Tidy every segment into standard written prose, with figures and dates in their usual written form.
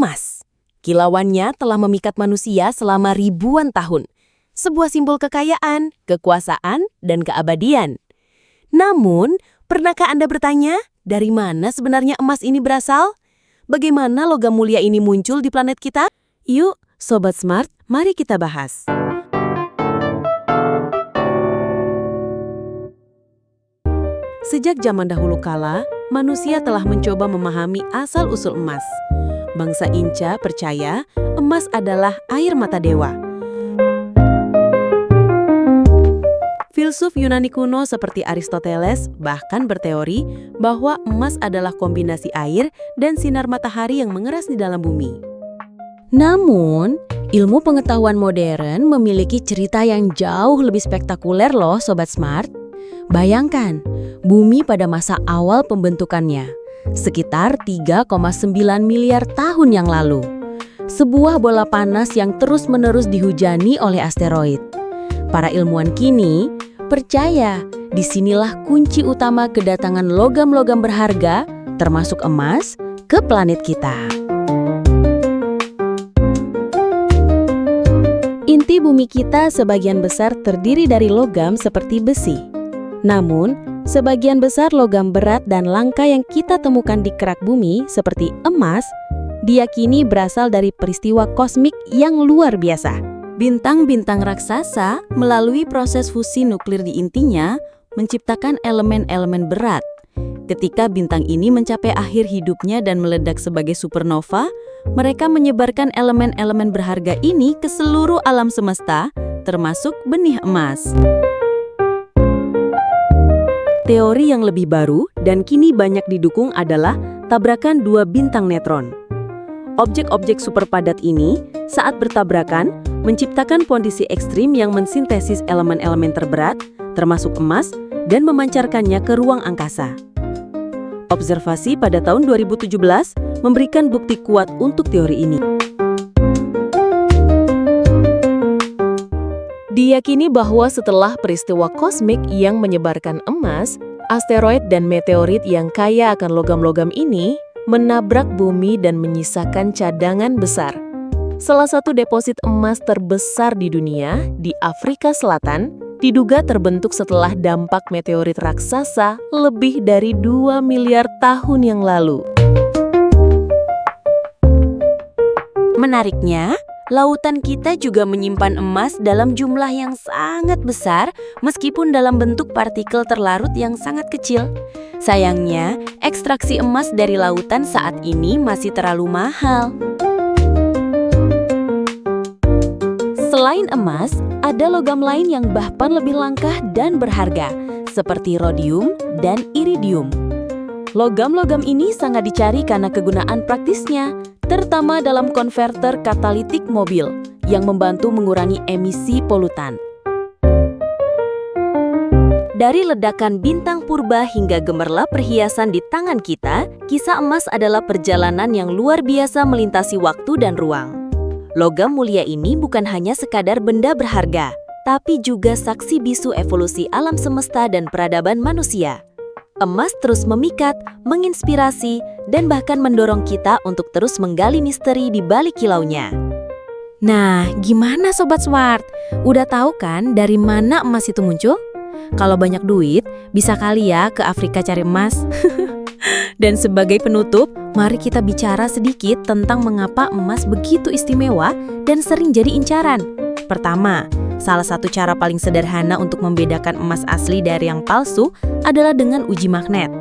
Emas. Kilauannya telah memikat manusia selama ribuan tahun. Sebuah simbol kekayaan, kekuasaan, dan keabadian. Namun, pernahkah Anda bertanya, dari mana sebenarnya emas ini berasal? Bagaimana logam mulia ini muncul di planet kita? Yuk, Sobat Smart, mari kita bahas. Sejak zaman dahulu kala, manusia telah mencoba memahami asal-usul emas. Bangsa Inca percaya emas adalah air mata dewa. Filsuf Yunani kuno seperti Aristoteles bahkan berteori bahwa emas adalah kombinasi air dan sinar matahari yang mengeras di dalam bumi. Namun, ilmu pengetahuan modern memiliki cerita yang jauh lebih spektakuler loh Sobat Smart. Bayangkan, bumi pada masa awal pembentukannya, sekitar 3,9 miliar tahun yang lalu. Sebuah bola panas yang terus-menerus dihujani oleh asteroid. Para ilmuwan kini percaya disinilah kunci utama kedatangan logam-logam berharga, termasuk emas, ke planet kita. Inti bumi kita sebagian besar terdiri dari logam seperti besi. Namun, sebagian besar logam berat dan langka yang kita temukan di kerak bumi seperti emas, diyakini berasal dari peristiwa kosmik yang luar biasa. Bintang-bintang raksasa melalui proses fusi nuklir di intinya menciptakan elemen-elemen berat. Ketika bintang ini mencapai akhir hidupnya dan meledak sebagai supernova, mereka menyebarkan elemen-elemen berharga ini ke seluruh alam semesta, termasuk benih emas. Teori yang lebih baru dan kini banyak didukung adalah tabrakan dua bintang neutron. Objek-objek superpadat ini saat bertabrakan menciptakan kondisi ekstrim yang mensintesis elemen-elemen terberat, termasuk emas, dan memancarkannya ke ruang angkasa. Observasi pada tahun 2017 memberikan bukti kuat untuk teori ini. Diyakini bahwa setelah peristiwa kosmik yang menyebarkan emas, asteroid dan meteorit yang kaya akan logam-logam ini menabrak bumi dan menyisakan cadangan besar. Salah satu deposit emas terbesar di dunia, di Afrika Selatan, diduga terbentuk setelah dampak meteorit raksasa lebih dari 2 miliar tahun yang lalu. Menariknya, lautan kita juga menyimpan emas dalam jumlah yang sangat besar meskipun dalam bentuk partikel terlarut yang sangat kecil. Sayangnya, ekstraksi emas dari lautan saat ini masih terlalu mahal. Selain emas, ada logam lain yang bahkan lebih langka dan berharga, seperti rhodium dan iridium. Logam-logam ini sangat dicari karena kegunaan praktisnya, terutama dalam konverter katalitik mobil yang membantu mengurangi emisi polutan. Dari ledakan bintang purba hingga gemerlap perhiasan di tangan kita, kisah emas adalah perjalanan yang luar biasa melintasi waktu dan ruang. Logam mulia ini bukan hanya sekadar benda berharga, tapi juga saksi bisu evolusi alam semesta dan peradaban manusia. Emas terus memikat, menginspirasi, dan bahkan mendorong kita untuk terus menggali misteri di balik kilaunya. Nah, gimana Sobat Smart? Udah tahu kan dari mana emas itu muncul? Kalau banyak duit, bisa kali ya ke Afrika cari emas. Dan sebagai penutup, mari kita bicara sedikit tentang mengapa emas begitu istimewa dan sering jadi incaran. Pertama, salah satu cara paling sederhana untuk membedakan emas asli dari yang palsu adalah dengan uji magnet.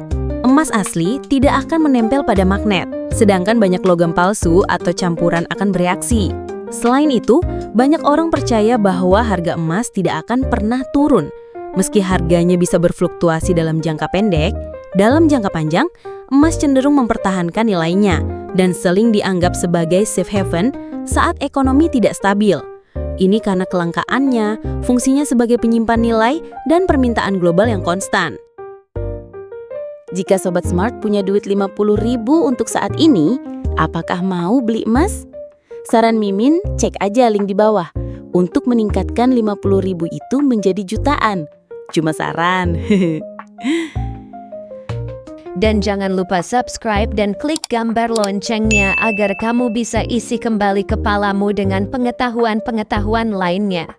Emas asli tidak akan menempel pada magnet, sedangkan banyak logam palsu atau campuran akan bereaksi. Selain itu, banyak orang percaya bahwa harga emas tidak akan pernah turun. Meski harganya bisa berfluktuasi dalam jangka pendek, dalam jangka panjang, emas cenderung mempertahankan nilainya dan sering dianggap sebagai safe haven saat ekonomi tidak stabil. Ini karena kelangkaannya, fungsinya sebagai penyimpan nilai, dan permintaan global yang konstan. Jika Sobat Smart punya duit 50.000 untuk saat ini, apakah mau beli emas? Saran Mimin, cek aja link di bawah untuk meningkatkan 50.000 itu menjadi jutaan. Cuma saran. Dan jangan lupa subscribe dan klik gambar loncengnya agar kamu bisa isi kembali kepalamu dengan pengetahuan-pengetahuan lainnya.